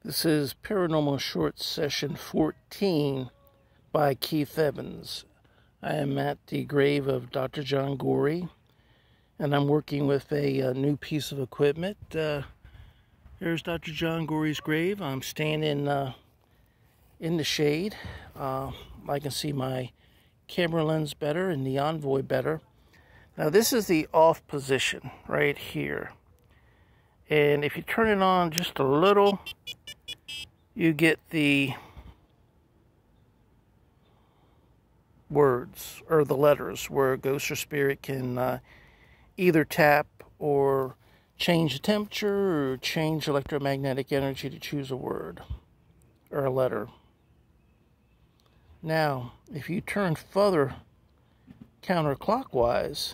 This is Paranormal Short Session 14 by Keith Evans. I am at the grave of Dr. John Gorrie, and I'm working with a new piece of equipment. There's Dr. John Gorrie's grave. I'm standing in the shade. I can see my camera lens better and the envoy better. Now this is the off position right here. And if you turn it on just a little, you get the words or the letters where a ghost or spirit can either tap or change the temperature or change electromagnetic energy to choose a word or a letter. Now, if you turn further counterclockwise,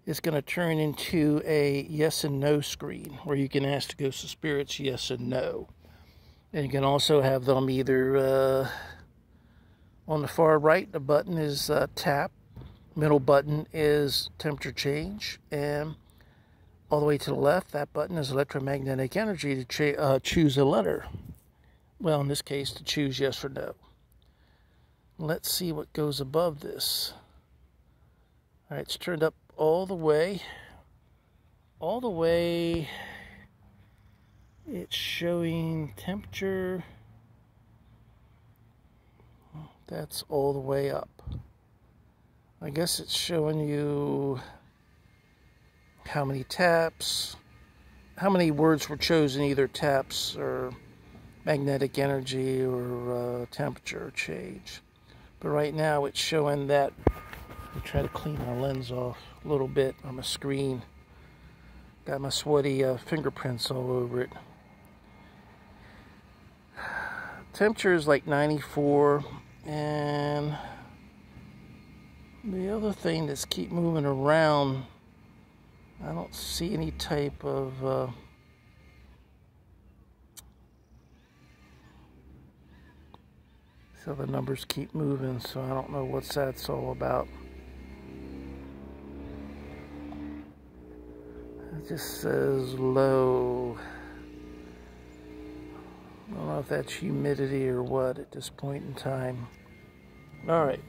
it's going to turn into a yes and no screen where you can ask the ghosts or spirits yes and no. And you can also have them either on the far right, the button is tap, middle button is temperature change, and all the way to the left, that button is electromagnetic energy to choose a letter. Well, in this case, to choose yes or no. Let's see what goes above this. All right, it's turned up all the way. It's showing temperature. That's all the way up. I guess it's showing you how many taps, how many words were chosen, either taps or magnetic energy or temperature change. But right now it's showing that. Let me try to clean my lens off a little bit on my screen. Got my sweaty fingerprints all over it. Temperature is like 94, and the other thing that's keep moving around, I don't see any type of so the numbers keep moving, so I don't know what that's all about. It just says low. I don't know if that's humidity or what at this point in time. Alright,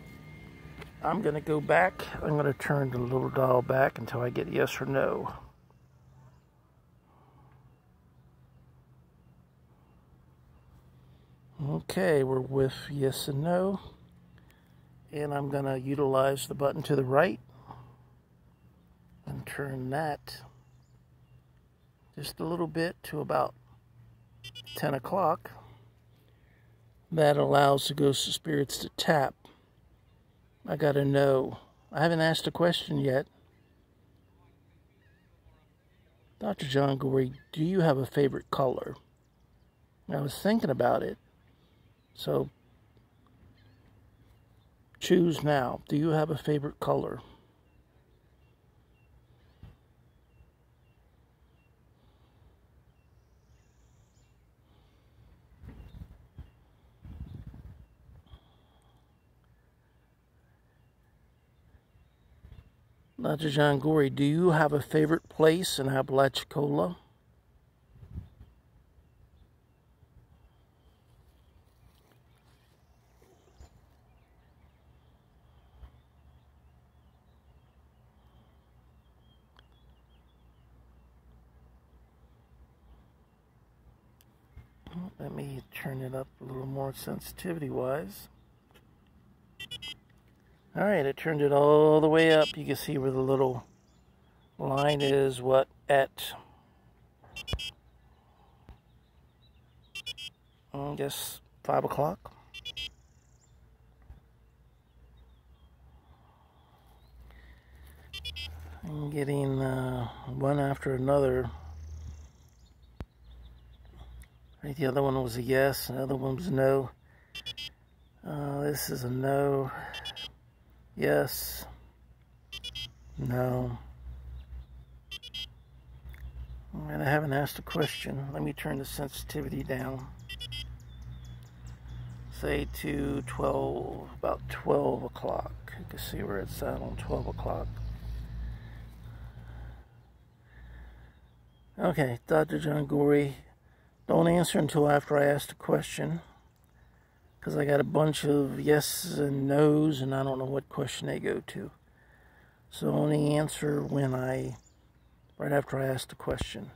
I'm going to go back. I'm going to turn the little dial back until I get yes or no. Okay, we're with yes and no. And I'm going to utilize the button to the right and turn that just a little bit to about 10 o'clock. That allows the ghosts of spirits to tap. I gotta know. I haven't asked a question yet. Dr. John Gorrie, do you have a favorite color? I was thinking about it. So, choose now. Do you have a favorite color? Dr. John Gorrie, do you have a favorite place in Apalachicola? Let me turn it up a little more sensitivity-wise. Alright, I turned it all the way up. You can see where the little line is, at, I guess, 5 o'clock. I'm getting one after another. Right, the other one was a yes, and the other one was no. This is a no. Yes. No. And I haven't asked a question. Let me turn the sensitivity down. Say to 12, about 12 o'clock. You can see where it's at on 12 o'clock. Okay, Dr. John Gorrie, Don't answer until after I ask the question, because I got a bunch of yeses and nos, and I don't know what question they go to. So only answer right after I ask the question.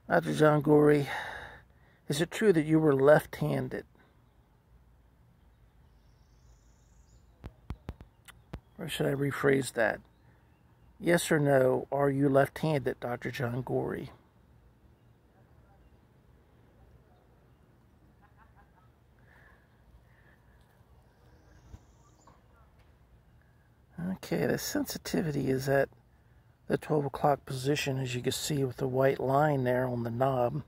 Dr. John Gorrie, is it true that you were left-handed? Or should I rephrase that? Yes or no, are you left-handed, Dr. John Gorrie? Okay, the sensitivity is at the 12 o'clock position, as you can see with the white line there on the knob.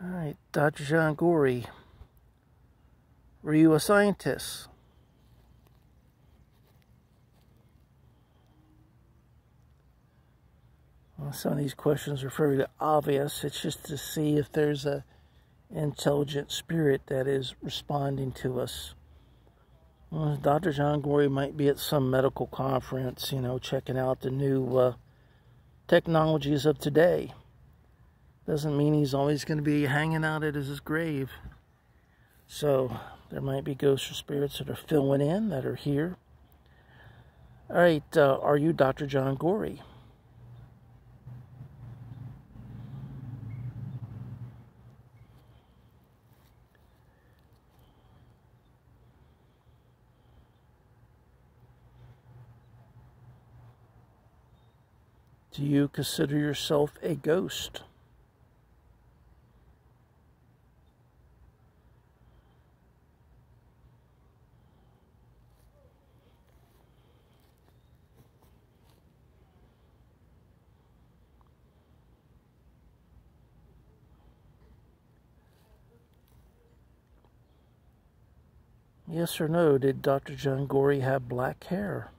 All right, Dr. John Gorrie, were you a scientist? Well, some of these questions are fairly obvious. It's just to see if there's an intelligent spirit that is responding to us. Well, Dr. John Gorrie might be at some medical conference, checking out the new technologies of today. Doesn't mean he's always going to be hanging out at his grave. So there might be ghosts or spirits that are filling in, that are here. All right, are you Dr. John Gorrie? Do you consider yourself a ghost? Yes or no, did Dr. John Gorrie have black hair?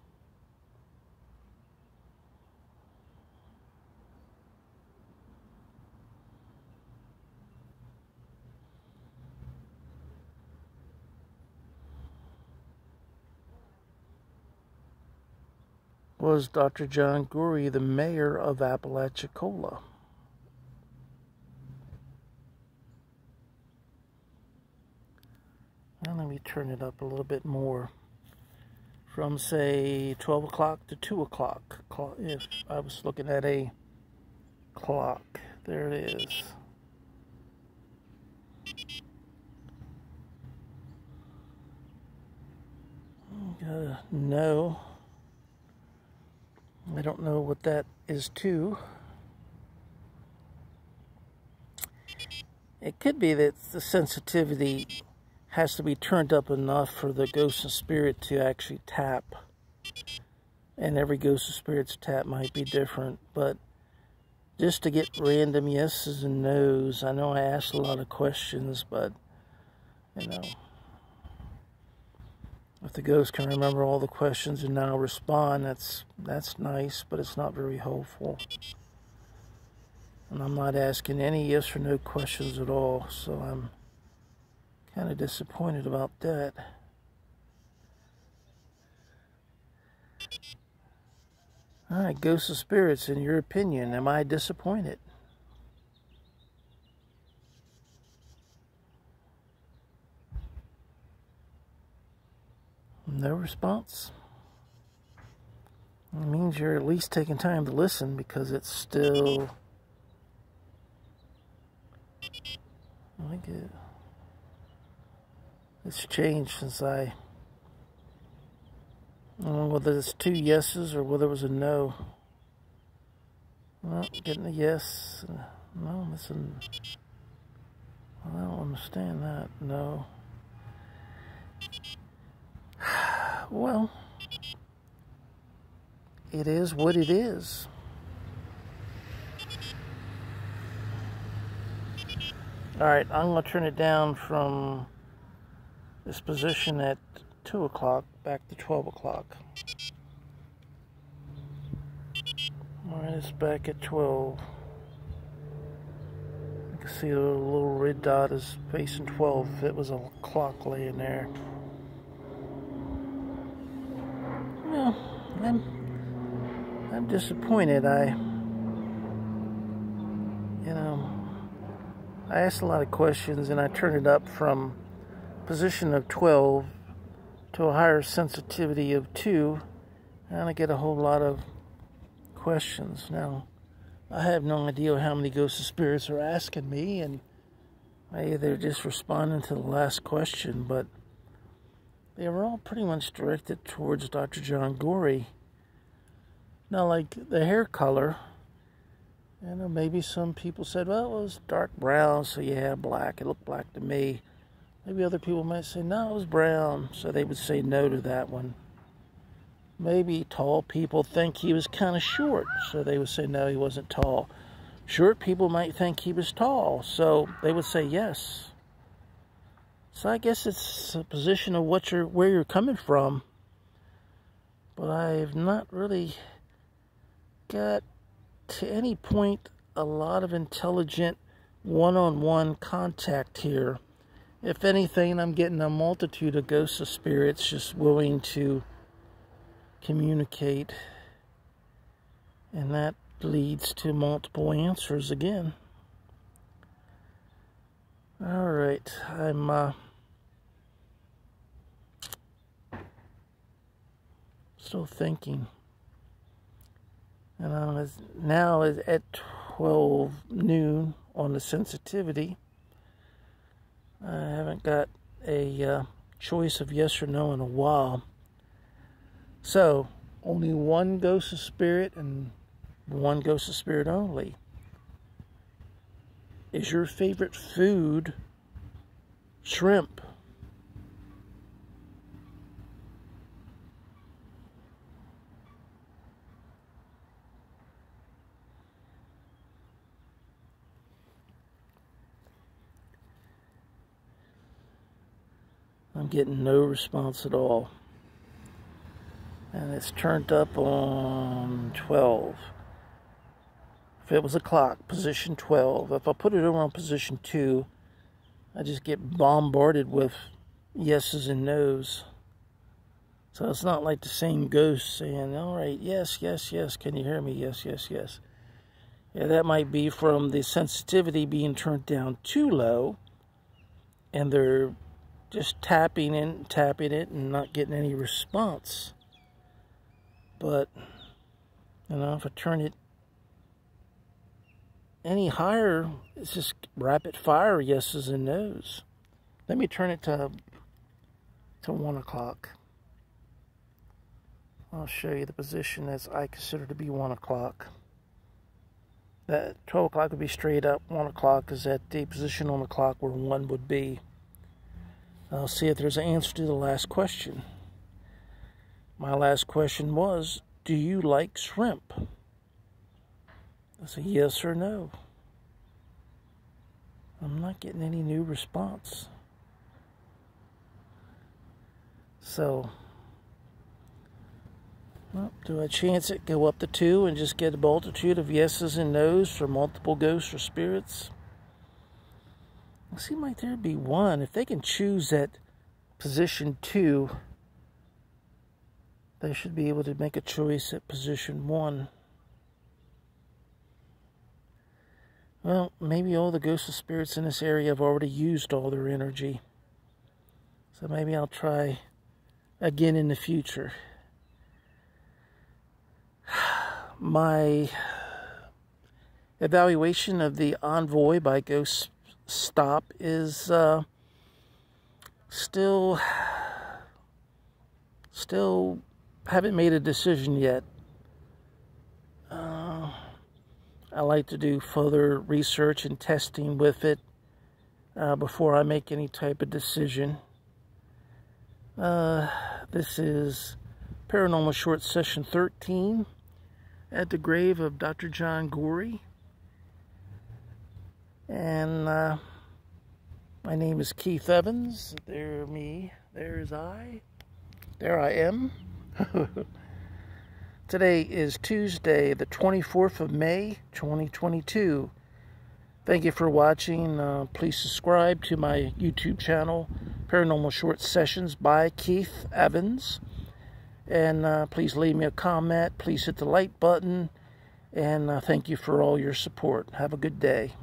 Was Dr. John Gorrie the mayor of Apalachicola? Now let me turn it up a little bit more. From, say, 12 o'clock to 2 o'clock. If I was looking at a clock. There it is. No. I don't know what that is too. It could be that the sensitivity has to be turned up enough for the ghost and spirit to actually tap. And every ghost and spirit's tap might be different. But just to get random yeses and nos, I know I asked a lot of questions, but, if the ghost can remember all the questions and now respond, that's nice, but it's not very helpful. And I'm not asking any yes or no questions at all, so I'm kind of disappointed about that. All right, ghosts and spirits, in your opinion, am I disappointed? No response? It means you're at least taking time to listen, because it's still... It's changed since I don't know whether it's 2 yeses or whether it was a no. Well, getting a yes. No, listen. I don't understand that. No. Well, it is what it is. Alright, I'm going to turn it down from this position at 2 o'clock back to 12 o'clock. Alright, it's back at 12. You can see the little red dot is facing 12 if it was a clock laying there. Well, I'm disappointed. I asked a lot of questions, and I turned it up from position of 12 to a higher sensitivity of 2, and I get a whole lot of questions. Now, I have no idea how many ghosts of spirits are asking me, and maybe they're just responding to the last question, but they were all pretty much directed towards Dr. John Gorrie. Now, like the hair color, you know, maybe some people said, well, it was dark brown, so yeah, black. It looked black to me. Maybe other people might say, no, it was brown, so they would say no to that one. Maybe tall people think he was kind of short, so they would say no, he wasn't tall. Short people might think he was tall, so they would say yes. So I guess it's a position of where you're coming from, but I've not really got to any point a lot of intelligent one-on-one contact here. If anything, I'm getting a multitude of ghosts of spirits just willing to communicate, and that leads to multiple answers again. Alright, I'm still thinking. And now is at 12 noon on the sensitivity. I haven't got a choice of yes or no in a while. So, only one ghost of spirit and one ghost of spirit only. Is your favorite food shrimp? I'm getting no response at all. And it's turned up on 12. If it was a clock, position 12. If I put it over on position 2, I just get bombarded with yeses and nos. So it's not like the same ghost saying, all right, yes, yes, yes, can you hear me? Yes, yes, yes. Yeah, that might be from the sensitivity being turned down too low, and they're just tapping it and not getting any response. But, you know, if I turn it any higher, it's just rapid fire yeses and nos. Let me turn it to 1 o'clock. I'll show you the position as I consider to be 1 o'clock. That 12 o'clock would be straight up. 1 o'clock is at the position on the clock where 1 would be. I'll see if there's an answer to the last question. My last question was, do you like shrimp? That's a yes or no. I'm not getting any new response. So, well, do I chance it, go up to 2 and just get a multitude of yeses and nos for multiple ghosts or spirits? It seems like there'd be 1. If they can choose at position 2, they should be able to make a choice at position 1. Well, maybe all the ghosts of spirits in this area have already used all their energy. So maybe I'll try again in the future. My evaluation of the Envoy by Ghost Stop is still haven't made a decision yet. I like to do further research and testing with it before I make any type of decision. This is Paranormal Short Session 13 at the grave of Dr. John Gorrie. And my name is Keith Evans. There me. There's I. There I am. Today is Tuesday, the 24th of May, 2022. Thank you for watching. Please subscribe to my YouTube channel, Paranormal Short Sessions by Keith Evans. And please leave me a comment. Please hit the like button. And thank you for all your support. Have a good day.